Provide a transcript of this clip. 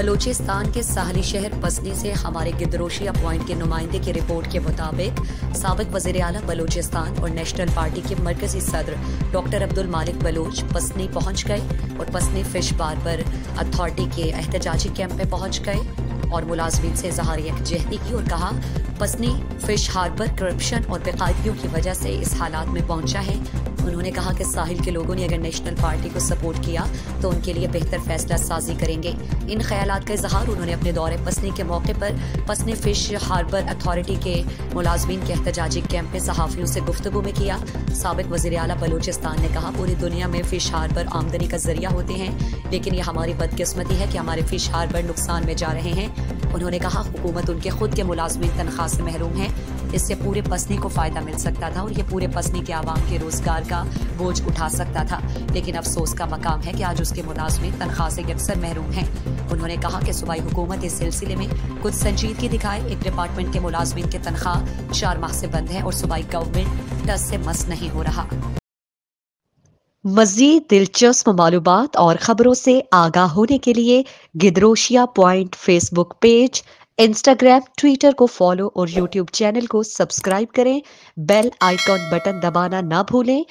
بلوچستان کے ساحلی شہر پسنی سے ہمارے گدروشیا پوائنٹ کے نمائندے کی رپورٹ کے مطابق سابق وزیر اعلیٰ بلوچستان اور نیشنل پارٹی کے مرکزی صدر ڈاکٹر عبدالمالک بلوچ پسنی پہنچ گئے اور پسنی فش باربر اتھارٹی کے احتجاجی کیمپ میں پہنچ گئے اور ملازمین سے اظہار یکجہتی کی اور کہا پسنی فش ہاربر کرپشن اور بے قاعدگیوں کی وجہ سے اس حالات میں پہنچا ہے۔ انہوں نے کہا کہ ساحل کے لوگوں نے اگر نیشنل پارٹی کو سپورٹ کیا تو ان کے لیے بہتر فیصلہ سازی کریں گے۔ ان خیالات کا اظہار انہوں نے اپنے دورے پسنی کے موقع پر پسنی فش ہاربر اتھارٹی کے ملازمین کے احتجاجی کیمپ میں صحافیوں سے گفتگو میں کیا۔ سابق وزیر اعلیٰ بلوچستان نے کہا پوری دنیا میں فش ہاربر آمدنی کا ذریعہ ہوتے ہیں، لیکن یہ ہماری بدقسمتی ہے کہ ہمارے فش ہاربر نقصان میں جا رہے ہیں۔ انہوں نے کہا حکومت ان کے خود کے ملازمین تنخواہ سے محروم ہے، اس سے پورے پسنی کو فائدہ مل سکتا تھا اور یہ پورے پسنی کے عوام کے روزگار کا بوجھ اٹھا سکتا تھا، لیکن افسوس کا مقام ہے کہ آج اس کے ملازمین تنخواہ سے یکسر محروم ہیں۔ انہوں نے کہا کہ صوبائی حکومت اس سلسلے میں کچھ سنجیدگی دکھائے۔ ایک ڈپارٹمنٹ کے ملازمین کی تنخواہ 4 ماہ سے بند ہے اور صوبائی گورنمنٹ ٹس سے مس نہیں ہو رہا۔ مزید دلچسپ معلومات اور خبروں سے آگاہ ہونے کے لیے Gadrosia point Facebook page, Instagram, Twitter کو فالو اور یوٹیوب چینل کو سبسکرائب کریں۔ بیل آئیکن بٹن دبانا نہ بھولیں۔